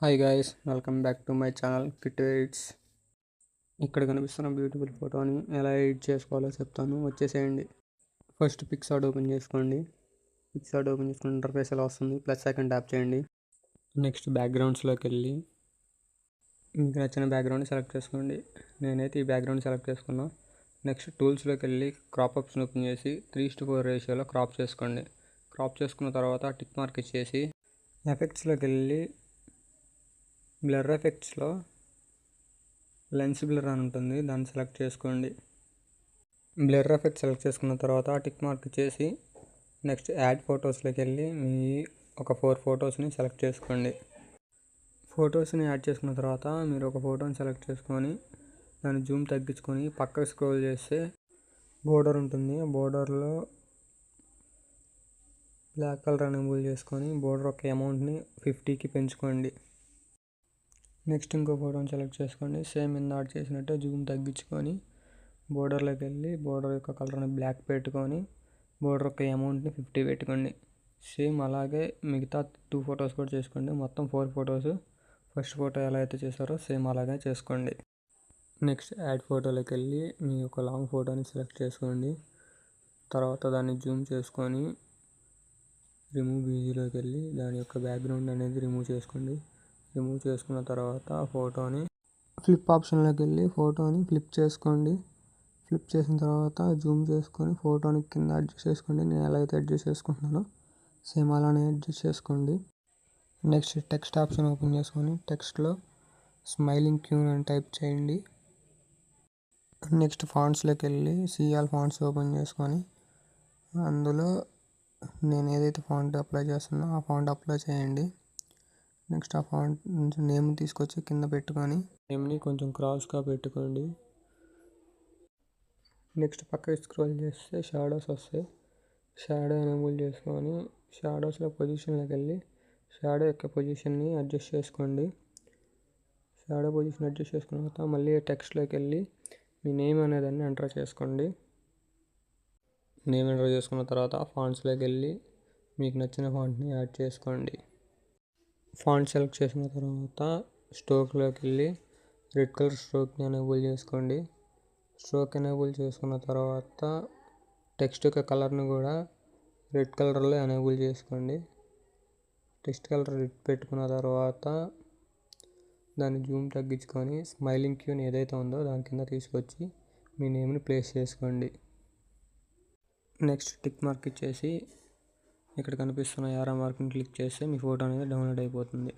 Hi guys, welcome back to my channel kit edits. ఇక్కడ కనిపిస్తున్న beautiful ఫోటోని ఎలా ఎడిట్ చేసుకోవాలో చెప్తాను, వచ్చేసేయండి. ఫస్ట్ పిక్సార్ట్ ఓపెన్ చేసుకోండి. పిక్సార్ట్ ఓపెన్ చేసుకుని ఇంటర్ఫేస్ ఎలా వస్తుంది, ప్లస్ ఐకాన్ ట్యాప్ చేయండి. నెక్స్ట్ బ్యాక్గ్రౌండ్స్లోకి వెళ్ళి మీకు నచ్చిన బ్యాక్గ్రౌండ్ సెలెక్ట్ చేసుకోండి. నేనైతే ఈ బ్యాక్గ్రౌండ్ సెలెక్ట్ చేసుకున్నా. నెక్స్ట్ టూల్స్లోకి వెళ్ళి క్రాప్ ఆప్షన్ ఓపెన్ చేసి 3:4 రేషియోలో క్రాప్ చేసుకోండి. క్రాప్ చేసుకున్న తర్వాత టిక్ మార్క్ ఇచ్చేసి ఎఫెక్ట్స్లోకి వెళ్ళి బ్లర్ ఎఫెక్ట్స్లో లెన్స్ బ్లర్ అని ఉంటుంది, దాన్ని సెలెక్ట్ చేసుకోండి. బ్లర్ ఎఫెక్ట్ సెలెక్ట్ చేసుకున్న తర్వాత టిక్ మార్క్ చేసి నెక్స్ట్ యాడ్ ఫొటోస్లోకి వెళ్ళి మీ ఒక 4 ఫొటోస్ని సెలెక్ట్ చేసుకోండి. ఫొటోస్ని యాడ్ చేసుకున్న తర్వాత మీరు ఒక ఫోటోని సెలెక్ట్ చేసుకొని దాన్ని జూమ్ తగ్గించుకొని పక్కకు స్క్రోల్ చేస్తే బోర్డర్ ఉంటుంది. బోర్డర్లో బ్లాక్ కలర్ ఎనేబుల్ చేసుకొని బోర్డర్ యొక్క అమౌంట్ని 50కి పెంచుకోండి. నెక్స్ట్ ఇంకో ఫోటోని సెలెక్ట్ చేసుకోండి. సేమ్ ఇందాక చేసినట్టే జూమ్ తగ్గించుకొని బోర్డర్లోకి వెళ్ళి బోర్డర్ యొక్క కలర్ని బ్లాక్ పెట్టుకొని బోర్డర్ యొక్క అమౌంట్ని 50 పెట్టుకోండి. సేమ్ అలాగే మిగతా 2 ఫొటోస్ కూడా చేసుకోండి. మొత్తం 4 ఫొటోస్. ఫస్ట్ ఫోటో ఎలా అయితే చేశారో సేమ్ అలాగే చేసుకోండి. నెక్స్ట్ యాడ్ ఫోటోలోకి వెళ్ళి మీ యొక్క లాంగ్ ఫోటోని సెలెక్ట్ చేసుకోండి. తర్వాత దాన్ని జూమ్ చేసుకొని రిమూవ్ ఈజీలోకి వెళ్ళి దాని యొక్క బ్యాక్గ్రౌండ్ అనేది రిమూవ్ చేసుకోండి. రిమూవ్ చేసుకున్న తర్వాత ఫోటోని ఫ్లిప్ ఆప్షన్లోకి వెళ్ళి ఫోటోని ఫ్లిప్ చేసుకోండి. ఫ్లిప్ చేసిన తర్వాత జూమ్ చేసుకొని ఫోటోని కింద అడ్జస్ట్ చేసుకోండి. నేను ఎలా అయితే అడ్జస్ట్ చేసుకుంటున్నానో సేమ్ అలానే అడ్జస్ట్ చేసుకోండి. నెక్స్ట్ టెక్స్ట్ ఆప్షన్ ఓపెన్ చేసుకొని టెక్స్ట్లో స్మైలింగ్ క్యూన్ అని టైప్ చేయండి. నెక్స్ట్ ఫాంట్స్లోకి వెళ్ళి సిఆల్ ఫాంట్స్ ఓపెన్ చేసుకొని అందులో నేను ఏదైతే ఫాంట్ అప్లై చేస్తున్నా ఆ ఫాంట్ అప్లై చేయండి. నెక్స్ట్ ఆ ఫాంట్ నేమ్ తీసుకొచ్చి కింద పెట్టుకొని నేమ్ని కొంచెం క్రాస్గా పెట్టుకోండి. నెక్స్ట్ పక్కకి స్క్రోల్ చేస్తే షాడోస్ వస్తాయి. షాడో ఎనేబుల్ చేసుకొని షాడోస్లో పొజిషన్లోకి వెళ్ళి షాడో యొక్క పొజిషన్ని అడ్జస్ట్ చేసుకోండి. షాడో పొజిషన్ అడ్జస్ట్ చేసుకున్న తర్వాత మళ్ళీ టెక్స్ట్లోకి వెళ్ళి మీ నేమ్ అనేదాన్ని ఎంటర్ చేసుకోండి. నేమ్ ఎంటర్ చేసుకున్న తర్వాత ఫాంట్స్లోకి వెళ్ళి మీకు నచ్చిన ఫాంట్ని యాడ్ చేసుకోండి. ఫాంట్ సెలెక్ట్ చేసిన తర్వాత స్ట్రోక్లోకి వెళ్ళి రెడ్ కలర్ స్ట్రోక్ని ఎనేబుల్ చేసుకోండి. స్ట్రోక్ ఎనేబుల్ చేసుకున్న తర్వాత టెక్స్ట్ యొక్క కలర్ని కూడా రెడ్ కలర్లో ఎనేబుల్ చేసుకోండి. టెక్స్ట్ కలర్ రెడ్ పెట్టుకున్న తర్వాత దాన్ని జూమ్ తగ్గించుకొని స్మైలింగ్ క్యూన్ ఏదైతే ఉందో దాని కింద తీసుకొచ్చి మీ నేమ్ని ప్లేస్ చేసుకోండి. నెక్స్ట్ టిక్ మార్క్ ఇచ్చేసి ఇక్కడ కనిపిస్తున్న యారో మార్క్ని క్లిక్ చేస్తే మీ ఫోటో అనేది డౌన్లోడ్ అయిపోతుంది.